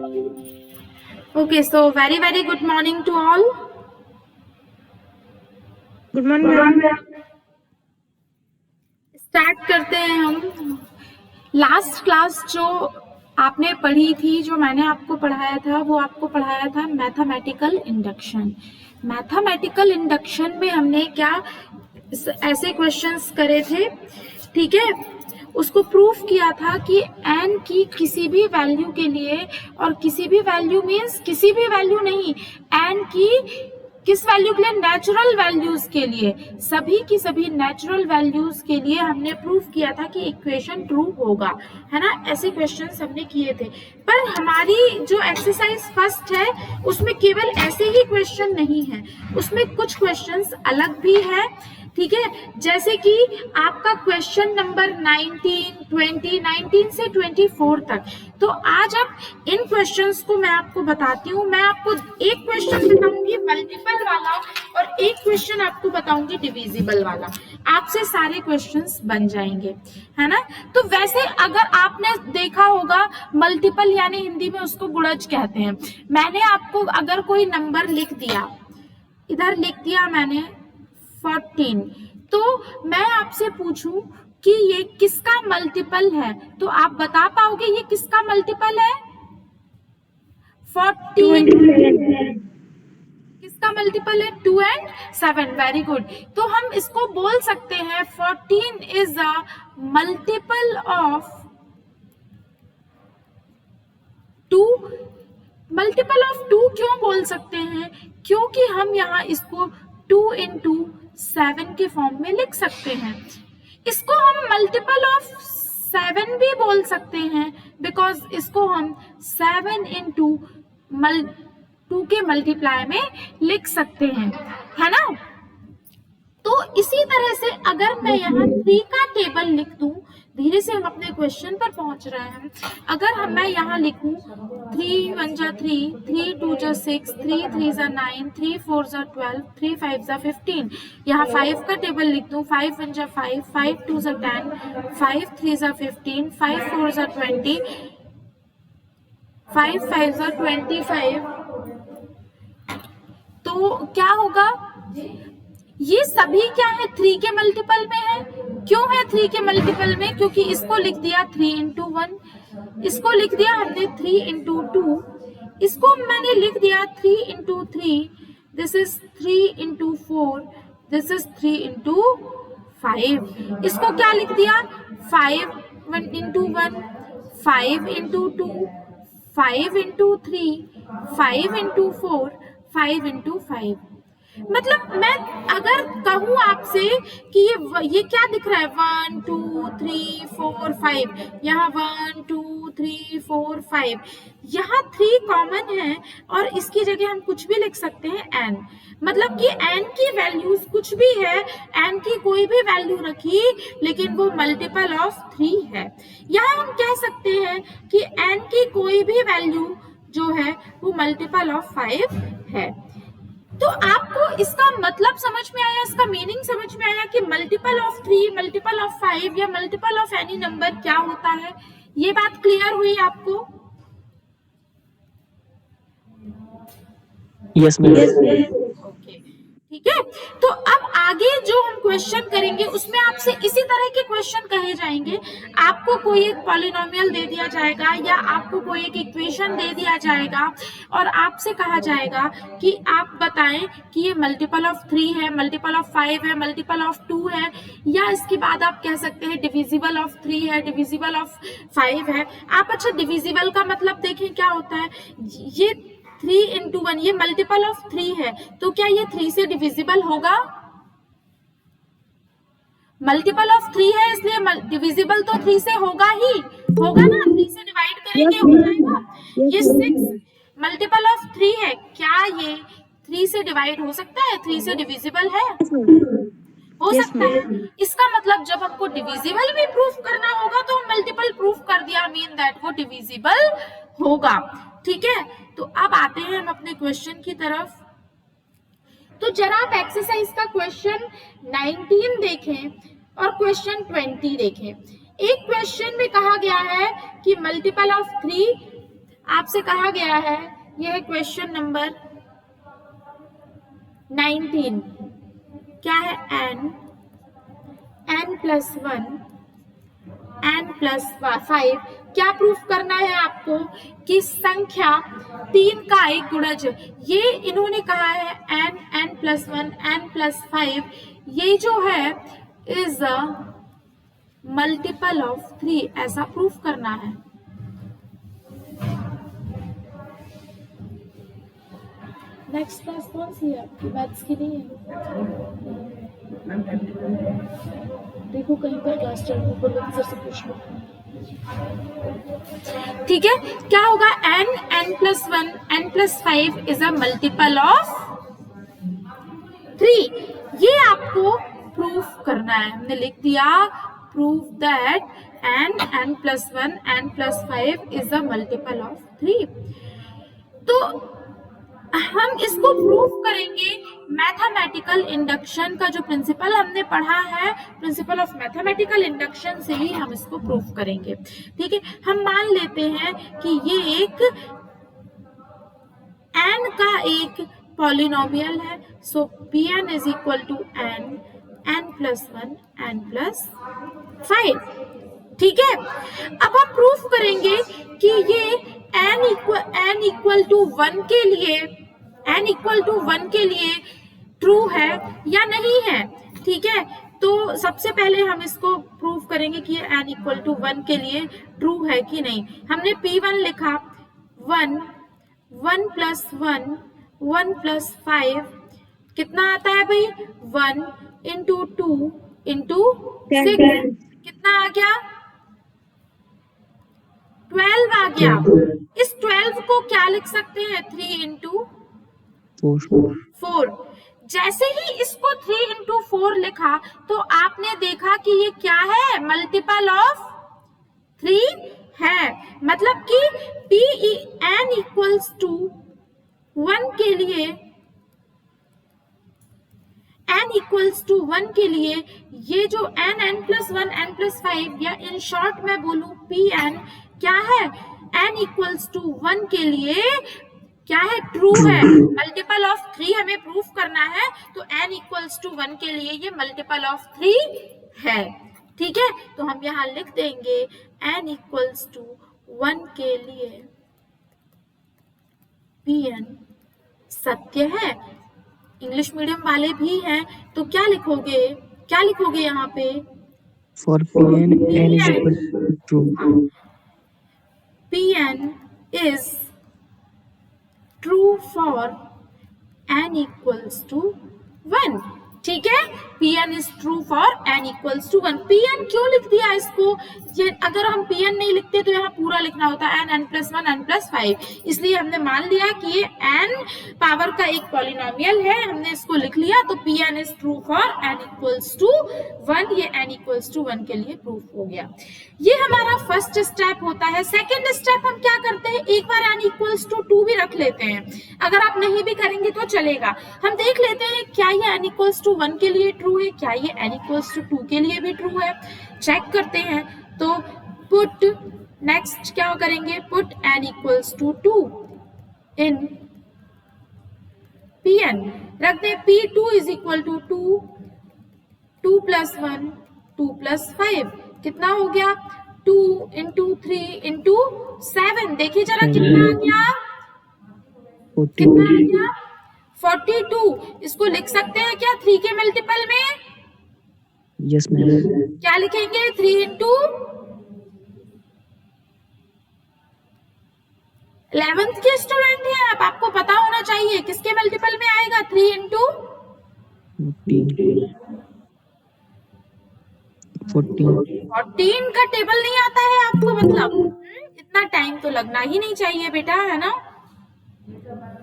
Okay, so very good morning to all. Good morning. Start करते हैं हम। Last class जो आपने पढ़ी थी, जो मैंने आपको पढ़ाया था, वो आपको पढ़ाया था मैथमेटिकल इंडक्शन। मैथमेटिकल इंडक्शन में हमने क्या ऐसे क्वेश्चंस करे थे, ठीक है। उसको प्रूफ किया था कि n की किसी भी वैल्यू के लिए, और किसी भी वैल्यू मीन्स किसी भी वैल्यू नहीं, n की किस वैल्यू के लिए, नेचुरल वैल्यूज के लिए, सभी की सभी नेचुरल वैल्यूज के लिए हमने प्रूफ किया था कि इक्वेशन ट्रू होगा, है ना। ऐसे क्वेश्चंस हमने किए थे। पर हमारी जो एक्सरसाइज फर्स्ट है उसमें केवल ऐसे ही क्वेश्चन नहीं है, उसमें कुछ क्वेश्चंस अलग भी है, ठीक है। जैसे कि आपका क्वेश्चन नंबर 19 से 24 तक। तो आज अब इन क्वेश्चंस को मैं आपको बताती हूँ। मैं आपको एक क्वेश्चन बताऊंगी मल्टीपल वाला और एक क्वेश्चन आपको बताऊंगी डिविजिबल वाला। आपसे सारे क्वेश्चंस बन जाएंगे, है ना। तो वैसे अगर आपने देखा होगा, मल्टीपल यानी हिंदी में उसको गुणज कहते हैं। मैंने आपको अगर कोई नंबर लिख दिया, इधर लिख दिया मैंने 14, तो मैं आपसे पूछूं कि ये किसका मल्टीपल है, तो आप बता पाओगे ये किसका मल्टीपल है। 14 किसका मल्टीपल है, 2 and 7। Very good. तो हम इसको बोल सकते हैं 14 is a multiple of 2। Multiple of 2 क्यों बोल सकते हैं, क्योंकि हम यहाँ इसको 2 into 7 के फॉर्म में लिख सकते हैं। इसको हम मल्टीपल ऑफ 7 भी बोल सकते हैं, बिकॉज इसको हम 7 into 2 के मल्टीप्लाई में लिख सकते हैं, है ना। तो इसी तरह से अगर मैं यहाँ 3 का टेबल लिख दूं, धीरे से हम अपने क्वेश्चन पर पहुंच रहे हैं। अगर मैं यहाँ लिखूं 3 1 जा 3, 3 2 जा 6, 3 3 जा 9, 3 4 जा 12, 3 5 जा 15। यहाँ 5 का टेबल लिख दूं, 5 1 जा 5, 5 2 जा 10, 5 3 जा 15, 5 4 जा 20, 5 5 जा 25। तो क्या होगा, ये सभी क्या है, 3 के मल्टीपल में है। क्यों है 3 के मल्टीपल में, क्योंकि इसको लिख दिया 3 into 1, इसको लिख दिया हमने 3 into 2, इसको मैंने लिख दिया 3 into 3, this is 3 into 4, this is 3 into 5। इसको क्या लिख दिया 5 into 1, 5 into 2, 5 into 3, 5 into 4, 5 into 5। मतलब मैं अगर कहूँ आपसे कि ये क्या दिख रहा है, 1 2 3 4 5, यहाँ 1 2 3 4 5, यहाँ 3 कॉमन है और इसकी जगह हम कुछ भी लिख सकते हैं n। मतलब कि n की वैल्यूज कुछ भी है, n की कोई भी वैल्यू रखी, लेकिन वो मल्टीपल ऑफ 3 है। यहाँ हम कह सकते हैं कि n की कोई भी वैल्यू जो है वो मल्टीपल ऑफ 5 है। तो आपको इसका मतलब समझ में आया, इसका मीनिंग समझ में आया कि मल्टीपल ऑफ 3, मल्टीपल ऑफ 5 या मल्टीपल ऑफ एनी नंबर क्या होता है। ये बात क्लियर हुई आपको? Yes ma'am. ओके, ठीक है। तो अब आगे जो हम क्वेश्चन करेंगे उसमें आपसे इसी तरह के क्वेश्चन कहे जाएंगे। आपको कोई एक पॉलिनोमियल दे दिया जाएगा या आपको कोई एक इक्वेशन दे दिया जाएगा और आपसे कहा जाएगा कि आप बताएं कि ये मल्टीपल ऑफ 3 है, मल्टीपल ऑफ 5 है, मल्टीपल ऑफ 2 है, या इसके बाद आप कह सकते हैं डिविजिबल ऑफ 3 है, डिविजिबल ऑफ 5 है। आप अच्छा डिविजिबल का मतलब देखें क्या होता है। ये 3 into 1, ये मल्टीपल ऑफ 3 है, तो क्या ये 3 से डिविजिबल होगा? मल्टीपल ऑफ 3 है इसलिए डिविजिबल तो 3 से होगा ही, होगा ना। 3 से डिवाइड करेंगे हो जाएगा। ये 6 मल्टीपल ऑफ 3 है, क्या ये 3 से डिवाइड हो सकता है? 3 से डिविजिबल है? हो सकता है। इसका मतलब जब हमको डिविजिबल भी प्रूफ करना होगा तो हम मल्टीपल प्रूफ कर दिया, मीन दैट वो डिविजिबल होगा, ठीक है। तो अब आते हैं हम अपने क्वेश्चन की तरफ। तो जरा आप एक्सरसाइज का क्वेश्चन 19 देखें और क्वेश्चन 20 देखें। एक क्वेश्चन में कहा गया है कि मल्टीपल ऑफ 3, आपसे कहा गया है, यह है क्वेश्चन नंबर 19। क्या है? n plus 1 n plus 5। क्या प्रूफ करना है आपको? कि संख्या 3 का एक गुणज। ये इन्होंने कहा है n प्लस 1 n प्लस 5, ये जो है इज अ मल्टीपल ऑफ 3, ऐसा प्रूफ करना है। नेक्स्ट क्लास कौन सी है आपकी? मैथ्स की नहीं है? देखो कहीं पर क्लास चल रही है, सर से पूछ लो। ठीक है, क्या होगा? n plus 1 n plus 5 is a multiple of 3। ये आपको प्रूफ करना है। हमने लिख दिया, proof that n plus 1 n plus 5 is a multiple of 3। तो हम इसको प्रूफ करेंगे मैथमेटिकल इंडक्शन का जो प्रिंसिपल हमने पढ़ा है, प्रिंसिपल ऑफ मैथमेटिकल इंडक्शन से ही हम इसको प्रूफ करेंगे। ठीक है, हम मान लेते हैं कि ये एक n का एक पॉलिनोमियल है। So Pn is equal to n plus 1 n plus 5। ठीक है, अब हम प्रूफ करेंगे कि ये n इक्वल टू 1 के लिए ट्रू है या नहीं है। ठीक है, तो सबसे पहले हम इसको प्रूफ करेंगे कि ये n इक्वल टू 1 के लिए ट्रू है कि नहीं। हमने P1 लिखा, 1 प्लस 1 प्लस 5 कितना आता है भाई? 1 इंटू 2 इंटू 6 कितना आ गया? 12 आ गया। इस 12 को क्या लिख सकते हैं? 3 इंटू 4। जैसे ही इसको 3 इंटू 4 लिखा तो आपने देखा कि ये क्या है? मल्टीपल ऑफ 3 है। मतलब कि n इक्वल्स टू 1 के लिए, n इक्वल्स टू 1 के लिए ये जो n प्लस 1 n प्लस 5, या इन शॉर्ट में बोलूं Pn क्या है? n इक्वल्स टू 1 के लिए क्या है? ट्रू है। मल्टीपल ऑफ 3 हमें प्रूफ करना है, तो n इक्वल्स टू 1 के लिए ये मल्टीपल ऑफ 3 है। ठीक है, तो हम यहाँ लिख देंगे n इक्वल्स टू 1 के लिए Pn सत्य है। इंग्लिश मीडियम वाले भी हैं, तो क्या लिखोगे यहाँ पे? For Pn, n is equal to true. Pn is true for n equals to 1। ठीक है, Pn is true for n equals to 1। Pn क्यों लिख दिया इसको? ये अगर हम Pn नहीं लिखते तो यहाँ पूरा लिखना होता है n प्लस 1 n प्लस 5। इसलिए हमने मान लिया कि ये n पावर का एक पॉलिनोमियल है, हमने इसको लिख लिया, तो Pn is true for n equals to 1। ये n equals to 1 के लिए प्रूफ हो गया। ये हमारा फर्स्ट स्टेप होता है। सेकेंड स्टेप हम क्या करते हैं? एक बार n equals to 2 भी रख लेते हैं। अगर आप नहीं भी करेंगे तो चलेगा। हम देख लेते हैं क्या ये n equals to 1 के लिए ट्रू है, क्या ये n equals to 2 के लिए भी ट्रू है। चेक करते हैं, तो पुट नेक्स्ट क्या करेंगे? Put n equals to 2 in Pn, रख दे P2 is equal to 2 plus 1 2 plus 5 कितना हो गया? 2 इंटू 3 इंटू 7। देखिए जरा कितना आ गया? 42। इसको लिख सकते हैं क्या 3 के मल्टीपल में? Yes, ma'am. क्या लिखेंगे? 3 इंटू 11th के स्टूडेंट हैं आप, आपको पता होना चाहिए किसके मल्टीपल में आएगा? 3 इंटू 14 का टेबल नहीं आता है आपको? मतलब इतना टाइम तो लगना ही नहीं चाहिए बेटा, है ना?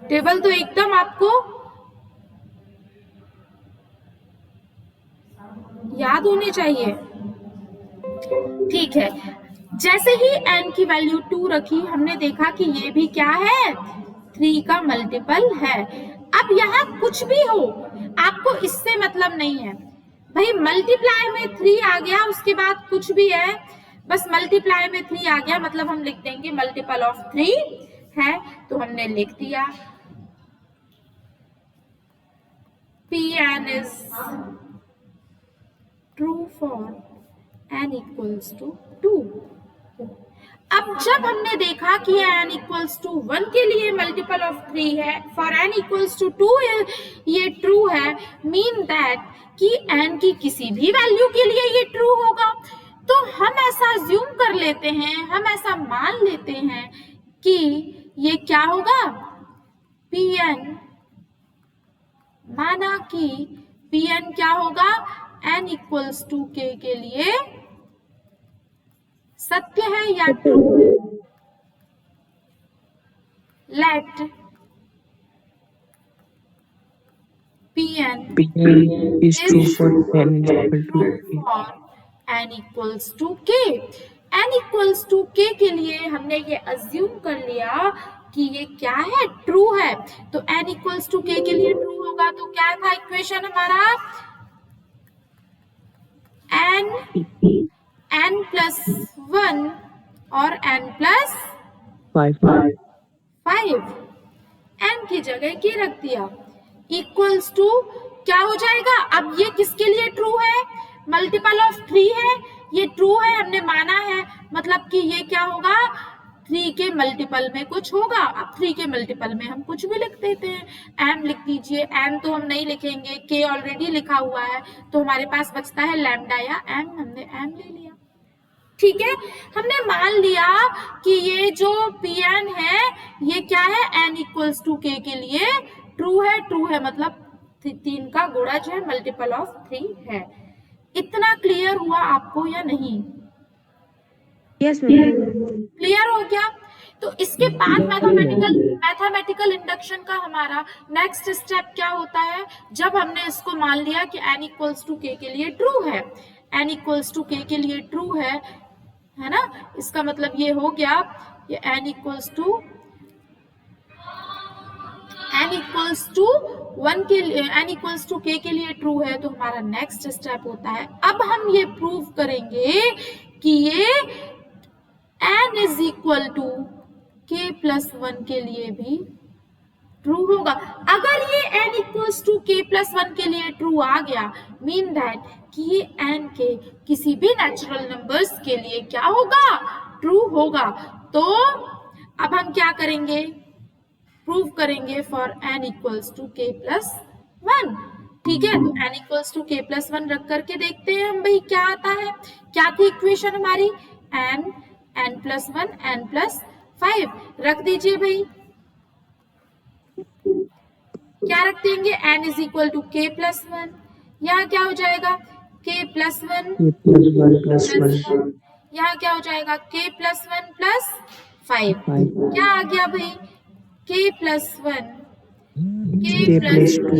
टेबल तो एकदम आपको याद होने चाहिए। ठीक है, जैसे ही n की वैल्यू 2 रखी, हमने देखा कि ये भी क्या है? 3 का मल्टीपल है। अब यहाँ कुछ भी हो, आपको इससे मतलब नहीं है भाई। मल्टीप्लाई में 3 आ गया, उसके बाद कुछ भी है, बस मल्टीप्लाई में 3 आ गया, मतलब हम लिख देंगे मल्टीपल ऑफ 3 है, तो हमने लिख दिया Pn is true for n equals to 2। अब जब हमने देखा कि n इक्वल्स टू 1 के लिए मल्टीपल ऑफ 3 है, फॉर n इक्वल्स टू 2 ये ट्रू है, मीन दैट कि n की किसी भी वैल्यू के लिए ये ट्रू होगा। तो हम ऐसा अज्यूम कर लेते हैं, हम ऐसा मान लेते हैं कि ये क्या होगा, Pn, माना कि Pn क्या होगा, n इक्वल्स टू k के लिए सत्य है या ट्रू है। Let Pn is true for n is equal to k. for n equals to k। n equals to k के लिए हमने ये अज्यूम कर लिया कि ये क्या है, ट्रू है। तो n इक्वल्स टू k के लिए ट्रू होगा, तो क्या था इक्वेशन हमारा, n प्लस 1 और n प्लस 5 n की जगह के रख दिया, इक्वल्स टू क्या हो जाएगा। अब ये किसके लिए ट्रू है, मल्टीपल ऑफ 3 है, ये ट्रू है, हमने माना है, मतलब कि ये क्या होगा, 3 के मल्टीपल में कुछ होगा। अब 3 के मल्टीपल में हम कुछ भी लिख देते हैं, m लिख दीजिए, m तो हम नहीं लिखेंगे, k ऑलरेडी लिखा हुआ है, तो हमारे पास बचता है लैम्डा या m, हमने m ले लिया। ठीक है, हमने मान लिया कि ये जो Pn है ये क्या है, n इक्वल्स टू k के लिए ट्रू है, ट्रू है मतलब 3 का गुणज है, मल्टीपल ऑफ 3 है। इतना क्लियर हुआ आपको या नहीं? Yes, ma'am. क्लियर हो गया। तो इसके बाद मैथमेटिकल इंडक्शन का हमारा नेक्स्ट स्टेप क्या होता है, जब हमने इसको मान लिया कि n इक्वल्स टू k के लिए ट्रू है, n इक्वल्स टू k के लिए ट्रू है ना, इसका मतलब ये हो गया, ये n इक्वल्स टू 1 के लिए, n इक्वल्स टू k के लिए ट्रू है, तो हमारा नेक्स्ट स्टेप होता है, अब हम ये प्रूव करेंगे कि ये n is equal to k plus 1 के लिए भी ट्रू होगा। अगर ये n equals to k plus 1 के लिए ट्रू आ गया, मीन दैट कि ये n के किसी भी नेचुरल नंबर्स के लिए क्या होगा, ट्रू होगा। तो अब हम क्या करेंगे, प्रूव करेंगे for n equals to k plus 1। ठीक है, तो n equals to k plus 1 रख करके देखते हैं हम भाई क्या आता है। क्या थी इक्वेशन हमारी, n प्लस 1 n प्लस 5 रख दीजिए भाई, क्या रख देंगे, n is equal to k plus 1, यहाँ क्या हो जाएगा k प्लस 1 प्लस 1, यहाँ क्या हो जाएगा k प्लस 1 प्लस 5, क्या आ गया भाई, k plus 1 k plus 2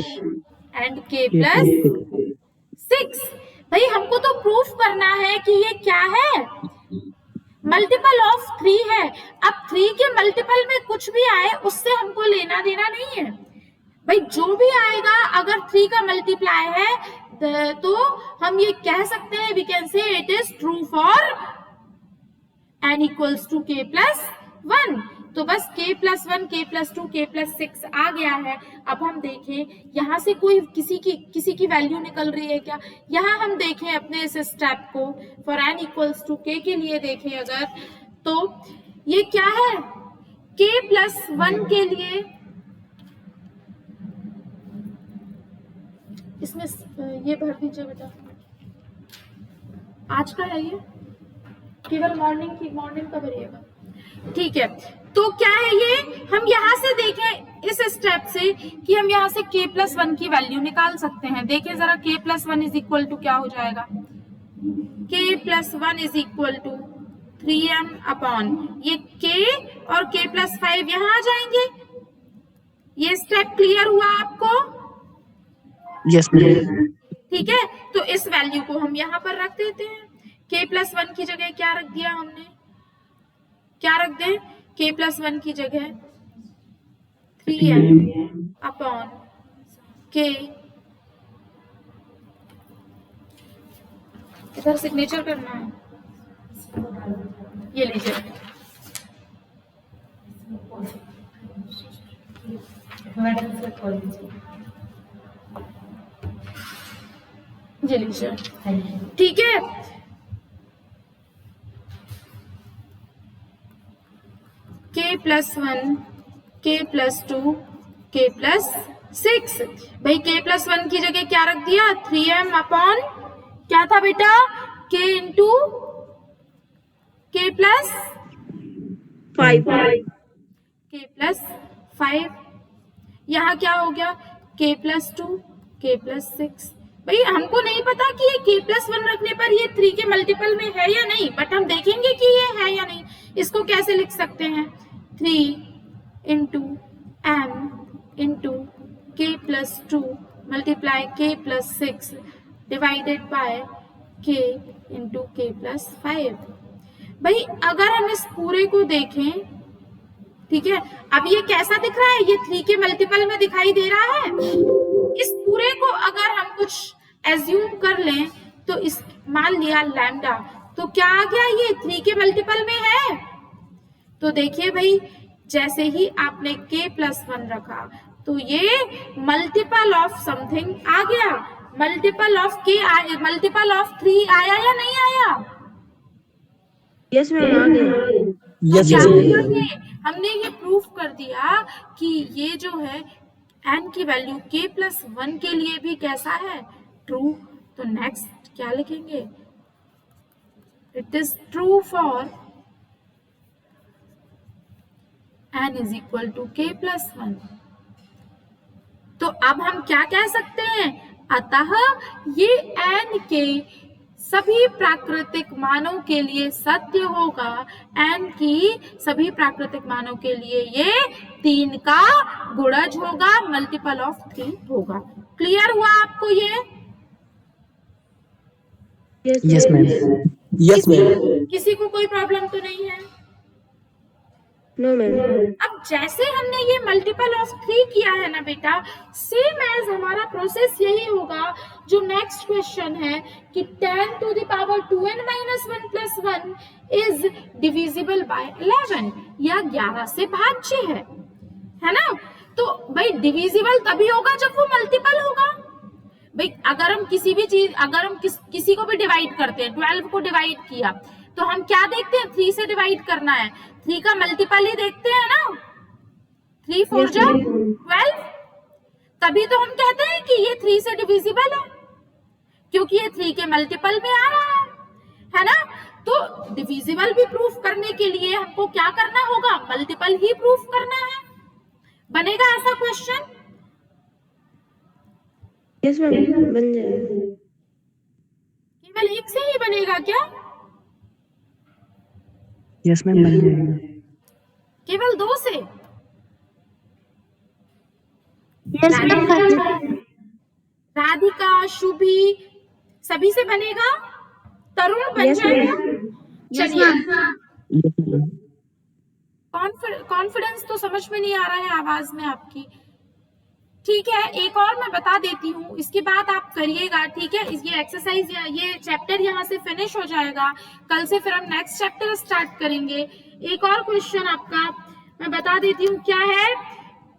and k plus 6। भाई हमको तो प्रूफ करना है कि ये क्या है, मल्टीपल ऑफ 3 है। अब 3 के मल्टीपल में कुछ भी आए उससे हमको लेना देना नहीं है भाई, जो भी आएगा अगर 3 का मल्टीप्लाई है तो हम ये कह सकते हैं, we can say it is true for n equals to k plus 1। तो बस k plus 1 k plus 2 k plus 6 आ गया है। अब हम देखें यहाँ से कोई किसी की वैल्यू निकल रही है क्या, यहाँ हम देखें अपने इस स्टेप को for n equals to k के लिए देखें अगर, तो ये क्या है, k प्लस 1 के लिए, इसमें ये भर दीजिए बेटा, आज का है ये, केवल मॉर्निंग का भरिएगा। ठीक है, तो क्या है ये, हम यहाँ से देखें इस स्टेप से कि हम यहाँ से k प्लस 1 की वैल्यू निकाल सकते हैं। देखें जरा, k plus 1 is equal to क्या हो जाएगा, k plus 1 is equal to 3m upon ये k और k प्लस 5 यहाँ आ जाएंगे। ये स्टेप क्लियर हुआ आपको? Yes, ma'am. ठीक है, तो इस वैल्यू को हम यहाँ पर रख देते हैं, k प्लस 1 की जगह क्या रख दिया हमने, क्या रख दें, k प्लस 1 की जगह 3m अपॉन k, इधर सिग्नेचर करना है, ये लीजिए जी लीजिए, ठीक है। k plus 1, k plus 2, k plus 6। भाई k प्लस 1 की जगह क्या रख दिया, 3m अपॉन क्या था बेटा, k into k plus 5 k plus 5। यहाँ क्या हो गया, k प्लस 2, k प्लस 6। भाई हमको नहीं पता कि ये k प्लस 1 रखने पर ये 3 के मल्टीपल में है या नहीं, बट हम देखेंगे कि ये है या नहीं। इसको कैसे लिख सकते हैं, 3 into m into k plus 2 multiply k plus 6 divided by k into k plus 5। भाई अगर हम इस पूरे को देखें, ठीक है, अब ये कैसा दिख रहा है, ये 3 के मल्टीपल में दिखाई दे रहा है। इस पूरे को अगर हम कुछ एज्यूम कर लें तो इस मान लिया लैम्डा, तो क्या आ गया, ये 3 के मल्टीपल में है। तो देखिए भाई, जैसे ही आपने k प्लस 1 रखा तो ये मल्टीपल ऑफ समथिंग आ गया, multiple of k, multiple of 3 आया या नहीं आया। यस मैम आ गया। यस क्या मैम। हुआ, ये हमने ये प्रूफ कर दिया कि ये जो है n की वैल्यू k प्लस 1 के लिए भी कैसा है, ट्रू। तो नेक्स्ट क्या लिखेंगे, it is true for n is equal to k plus 1। तो अब हम क्या कह सकते हैं, अतः ये n के सभी प्राकृतिक मानों के लिए सत्य होगा, n की सभी प्राकृतिक मानों के लिए ये 3 का गुणज होगा, मल्टीपल ऑफ 3 होगा। क्लियर हुआ आपको ये, यस मैम। Yes ma'am. किसी को कोई प्रॉब्लम तो नहीं है। No ma'am. अब जैसे हमने ये मल्टीपल ऑफ 3 किया है ना बेटा, सेम एज हमारा प्रोसेस यही होगा। जो नेक्स्ट क्वेश्चन है कि 10 to the power 2n minus 1 plus 1 is divisible by 11, या 11 से भाज्य है ना। तो भाई डिविजिबल तभी होगा जब वो मल्टीपल होगा। भाई अगर हम किसी भी चीज, अगर हम किसी को भी डिवाइड करते हैं, 12 को डिवाइड किया तो हम क्या देखते हैं, 3 से डिवाइड करना है, 3 का मल्टीपल ही देखते हैं ना, 3 4 जा 12। तभी तो हम कहते हैं कि ये 3 से डिविजिबल है, क्योंकि ये 3 के मल्टीपल में आ रहा है ना। तो डिविजिबल भी प्रूफ करने के लिए हमको क्या करना होगा, मल्टीपल ही प्रूफ करना है। बनेगा ऐसा क्वेश्चन, यस मैम बन जाएगा। केवल एक से ही बनेगा क्या, यस मैम बन जाएगा। केवल 2 से। Yes ma'am. राधिका, शुभी, सभी से बनेगा, तरुण बन Yes, जाएगा। चलिए, यस मैम। कॉन्फिडेंस तो समझ में नहीं आ रहा है आवाज में आपकी। ठीक है, एक और मैं बता देती हूँ, इसके बाद आप करिएगा, ठीक है। ये एक्सरसाइज या ये चैप्टर यहाँ से फिनिश हो जाएगा, कल से फिर हम नेक्स्ट चैप्टर स्टार्ट करेंगे। एक और क्वेश्चन आपका मैं बता देती हूँ क्या है,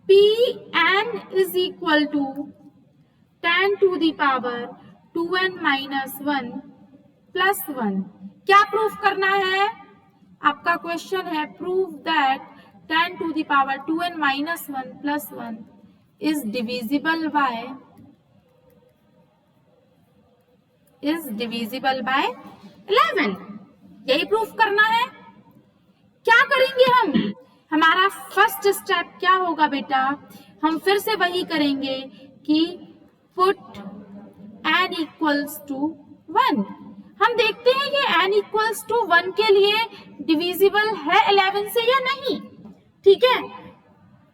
Pn is equal to 10 to the power 2n minus 1 plus 1। क्या प्रूफ करना है, आपका क्वेश्चन है prove that 10 to the power 2n minus 1 plus 1 is divisible by 11। यही प्रूफ करना है। क्या करेंगे हम, हमारा फर्स्ट स्टेप क्या होगा बेटा, हम फिर से वही करेंगे कि पुट n इक्वल्स टू 1। हम देखते हैं कि n इक्वल्स टू 1 के लिए डिविजिबल है 11 से या नहीं, ठीक है।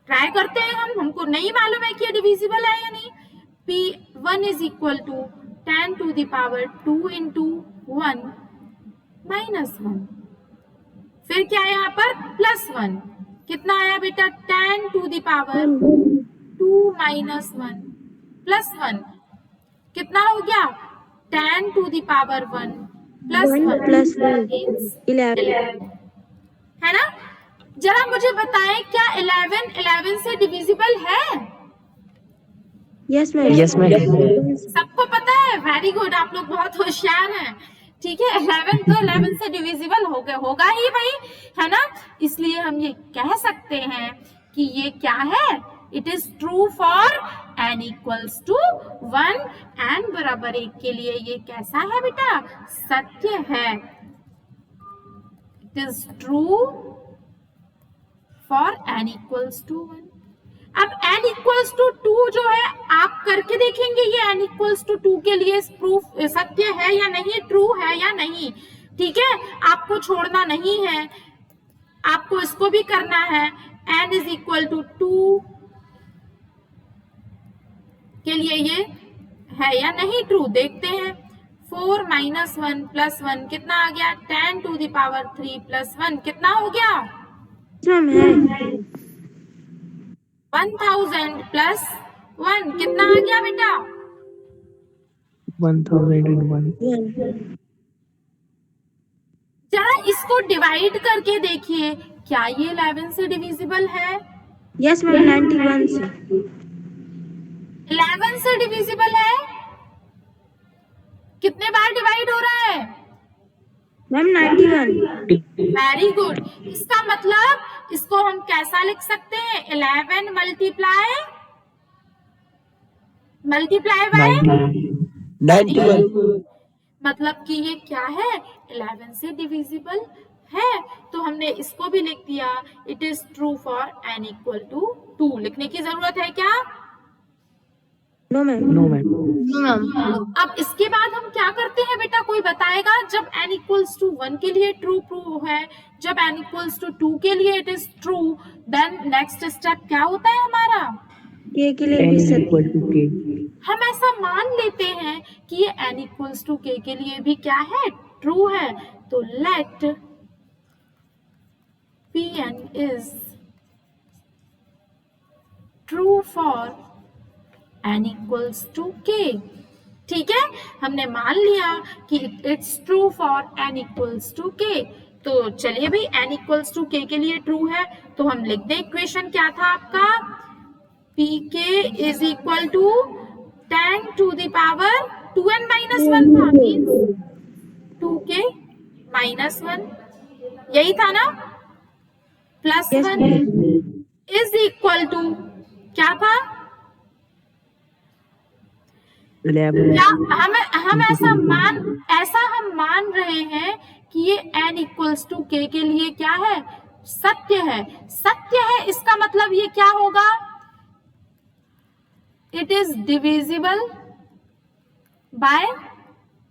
ट्राई करते हैं हमको नहीं मालूम है कि ये डिविजिबल है या नहीं। P1 is equal to 10 to the power 2 into 1 minus 1, फिर क्या है यहाँ पर प्लस 1। कितना आया बेटा, 10 to the power 2 minus 1 plus 1, कितना हो गया, 10 to the power 1 plus 1 plus 1 11 है ना। जरा मुझे बताएं, क्या 11 से डिविजिबल है? Yes ma'am. Yes ma'am. सबको पता है? वेरी गुड, आप लोग बहुत होशियार हैं। ठीक है, 11 तो 11 से डिविजिबल होगा ही भाई, है ना? इसलिए हम ये कह सकते हैं कि ये क्या है, it is true for n equals to 1, n बराबर 1 के लिए ये कैसा है बेटा? सत्य है। It is true for n equals to 1। अब n इक्वल्स टू 2 जो है, आप करके देखेंगे ये n इक्वल्स टू 2 के लिए प्रूफ सत्य है या नहीं, ट्रू है या नहीं। ठीक है, आपको छोड़ना नहीं है, आपको इसको भी करना है। n इज इक्वल टू 2 के लिए ये है या नहीं ट्रू, देखते हैं। 4 माइनस 1 प्लस 1 कितना आ गया? 10 टू द पावर 3 प्लस 1 कितना हो गया? मैम है 1000 प्लस 1 कितना आ गया बेटा? 1001। जरा इसको डिवाइड करके देखिए, क्या ये 11 से डिविजिबल है? यस मैम 91 से 11 से डिविजिबल है? कितने बार डिवाइड हो रहा है? मैम 91। Very good. इसका मतलब इसको हम कैसा लिख सकते हैं? 11 मल्टीप्लाई बाय 91। मतलब कि ये क्या है? 11 से डिविजिबल है। तो हमने इसको भी लिख दिया, it is true for n equal to 2। लिखने की जरूरत है क्या? No ma'am. No ma'am. No ma'am. अब इसके बाद हम क्या करते हैं बेटा, कोई बताएगा? जब n इक्वल्स टू 1 के लिए ट्रू है, जब n इक्वल्स टू 2 के लिए it is true, then next step क्या होता है हमारा? के के लिए n भी is सत्य। equal to k। हम ऐसा मान लेते हैं कि ये n इक्वल्स टू k के लिए भी क्या है? ट्रू है। तो let Pn is true for n equals to k। ठीक है, हमने मान लिया कि it's true for n equals to k। तो चलिए भाई, n इक्वल्स टू k के लिए ट्रू है, तो हम लिख दें इक्वेशन क्या था आपका? pk is equal to 10 to the power 2n minus 1 था, मीन्स 2k माइनस 1, यही था ना? प्लस 1 इज इक्वल टू क्या था? 11। क्या हम ऐसा हम मान रहे हैं कि ये n इक्वल्स टू k के लिए क्या है? सत्य है। सत्य है, इसका मतलब ये क्या होगा? It is divisible by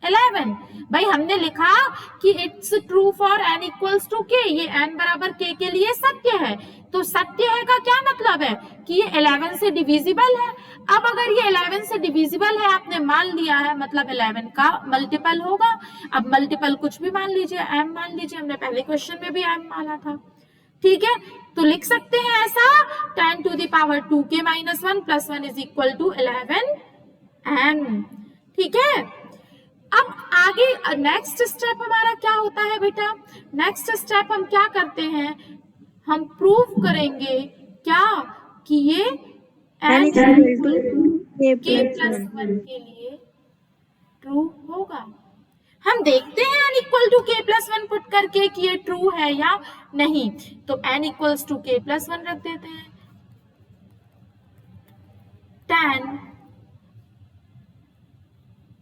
11। भाई हमने लिखा कि it's true for n equals to k, ये n बराबर k के लिए सत्य है। तो सत्य है का क्या मतलब है? कि ये 11 से डिविजिबल है। अब अगर ये 11 से डिविजिबल है, आपने मान लिया है, मतलब 11 का मल्टीपल होगा। अब मल्टीपल कुछ भी मान लीजिए, m मान लीजिए, हमने पहले क्वेश्चन में भी m माना था। ठीक है, तो लिख सकते हैं ऐसा, 10 to the power 2k minus 1 plus 1 is equal to 11m। ठीक है, अब आगे नेक्स्ट स्टेप हमारा क्या होता है बेटा? नेक्स्ट स्टेप हम क्या करते हैं? हम प्रूव करेंगे क्या कि ये n k प्लस 1 के लिए ट्रू होगा। हम देखते हैं n equal to k plus 1 put करके कि ये ट्रू है या नहीं। तो n equals to k plus 1 रख देते हैं। 10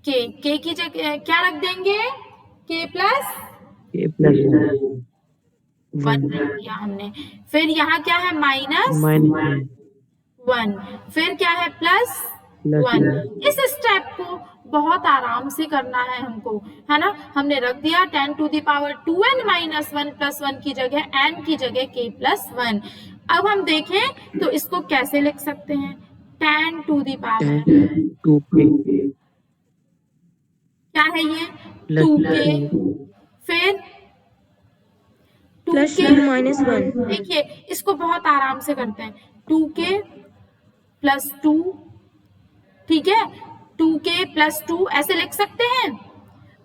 k की जगह क्या रख देंगे? k प्लस k प्लस 1 रख दिया हमने। फिर यहाँ क्या है? माइनस 1। फिर क्या है? प्लस 1। इस स्टेप को बहुत आराम से करना है हमको, है ना? हमने रख दिया 10 to the power 2n minus 1 plus 1 की जगह n की जगह k प्लस 1। अब हम देखें तो इसको कैसे लिख सकते हैं? 10 टू द पावर 2k क्या है ये? प्लस 2k, फिर प्लस 2k 2 माइनस 1। देखिए इसको बहुत आराम से करते हैं। 2k प्लस 2, ठीक है, 2k प्लस 2 ऐसे लिख सकते हैं।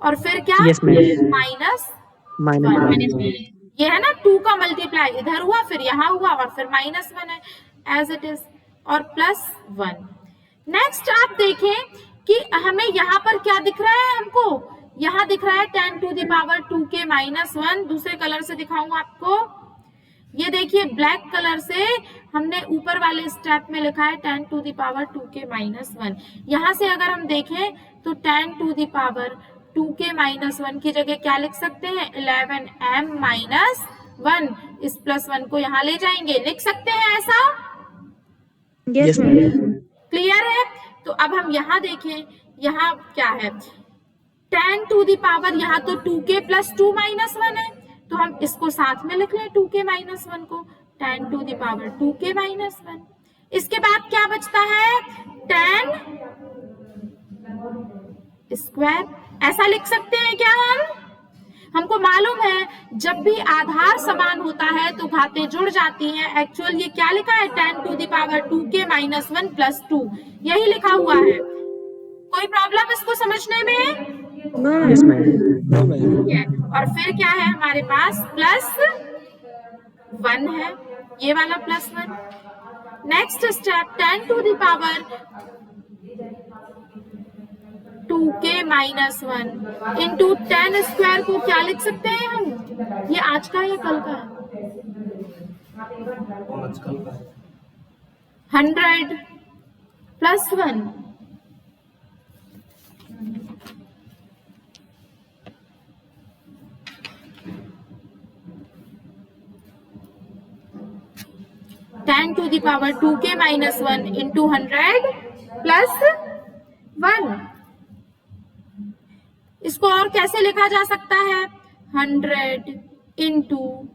और फिर क्या? Yes, ma'am. Minus minus 1। ये है ना 2 का मल्टीप्लाई इधर हुआ, फिर यहाँ हुआ और फिर -1 है एज इट इज, और +1। नेक्स्ट आप देखें कि हमें यहाँ पर क्या दिख रहा है, हमको यहाँ दिख रहा है 10⁻2k -1। दूसरे कलर से दिखाऊंगा आपको, ये देखिए ब्लैक कलर से हमने ऊपर वाले स्टेप में लिखा है 10⁻2k -1। यहाँ से अगर हम देखें तो 10⁻2k -1 की जगह क्या लिख सकते हैं, 11m -1। इस +1 को यहाँ ले जाएंगे, लिख सकते हैं ऐसा? Yes ma'am. क्लियर है? तो अब हम यहाँ देखें, यहाँ क्या है 10⁻, यहाँ तो 2k + 2 -1 है, तो हम इसको साथ में लिख लें 2k -1 को, 10⁻2k -1। इसके बाद क्या बचता है 10 स्क्वायर, ऐसा लिख सकते हैं क्या हम? हमको मालूम है जब भी आधार समान होता है तो घातें जुड़ जाती हैं। एक्चुअल ये क्या लिखा है 10⁻2k -1 + 2, यही लिखा हुआ है। कोई प्रॉब्लम इसको समझने में? Yes, ma'am. No, ma'am. और फिर क्या है हमारे पास +1 है, ये वाला +1। Next step 10⁻2k -1 into 10 square को क्या लिख सकते हैं हम? ये आज का या कल का है? 100 +1। Ten to the power 2k -1 into 100 +1। इसको और कैसे लिखा जा सकता है 100 into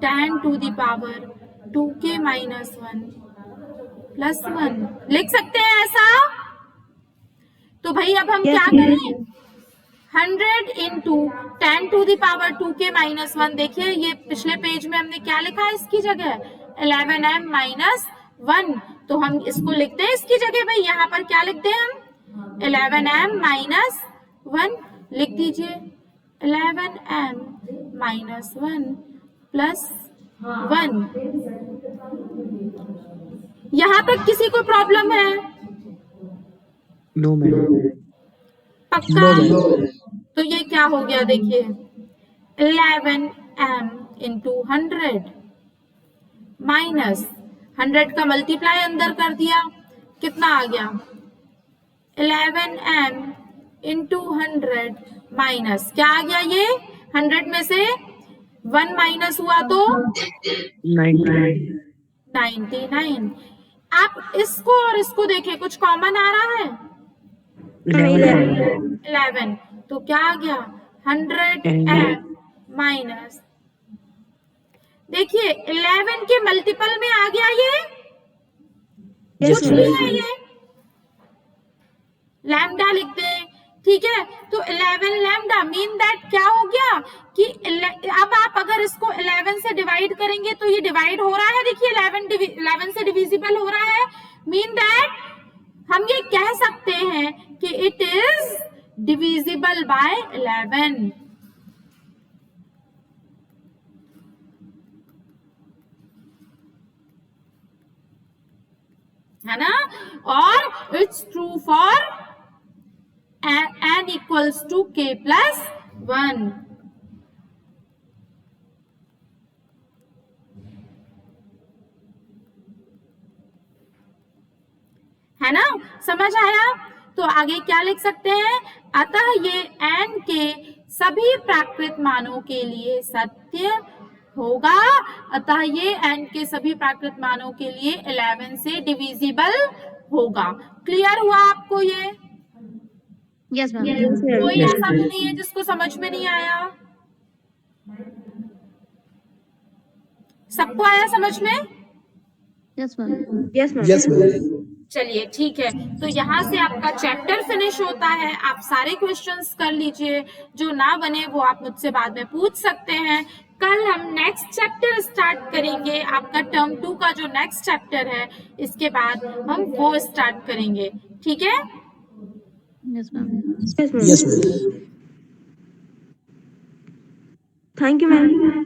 10 to the power 2k -1 +1 लिख सकते हैं ऐसा? तो भाई अब हम क्या करें 100 into 10 to the power 2k -1, देखिए ये पिछले पेज में हमने क्या लिखा है इसकी जगह 11m -1, तो हम इसको लिखते हैं इसकी जगह भाई, यहाँ पर क्या लिखते हैं हम 11m -1 लिख दीजिए, 11m -1 +1। यहाँ तक किसी को प्रॉब्लम है? No, ma'am. पक्का? तो ये क्या हो गया देखिए 11m इंटू 100 माइनस 100 का मल्टीप्लाई अंदर कर दिया, कितना आ गया 11m इंटू 100 माइनस क्या आ गया, ये 100 में से 1 माइनस हुआ तो 99। आप इसको और इसको देखें, कुछ कॉमन आ रहा है 11, तो क्या आ गया 100m माइनस, देखिए 11 के मल्टीपल में आ गया ये, कुछ भी है ये, लैम्डा लिखते हैं, ठीक है। तो 11 लैम्डा मीन दैट क्या हो गया कि अब आप अगर इसको 11 से डिवाइड करेंगे तो ये डिवाइड हो रहा है, देखिए 11 से डिविजिबल हो रहा है, मीन दैट हम ये कह सकते हैं कि इट इज डिविजिबल बाय 11। है ना? और it's true for n equals to k + 1। है ना? समझ आया? तो आगे क्या लिख सकते हैं, अतः ये n के सभी प्राकृत मानों के लिए सत्य होगा, अतः ये n के सभी प्राकृत मानों के लिए 11 से डिविजिबल होगा। क्लियर हुआ आपको ये? Yes ma'am. कोई ऐसा तो नहीं है जिसको समझ में नहीं आया? सबको आया समझ में? Yes ma'am. Yes ma'am. Yes, ma'am. चलिए ठीक है, तो यहाँ से आपका चैप्टर फिनिश होता है। आप सारे क्वेश्चंस कर लीजिए, जो ना बने वो आप मुझसे बाद में पूछ सकते हैं। कल हम नेक्स्ट चैप्टर स्टार्ट करेंगे, आपका टर्म 2 का जो नेक्स्ट चैप्टर है, इसके बाद हम वो स्टार्ट करेंगे, ठीक है? Yes ma'am. Yes, ma'am. Thank you ma'am.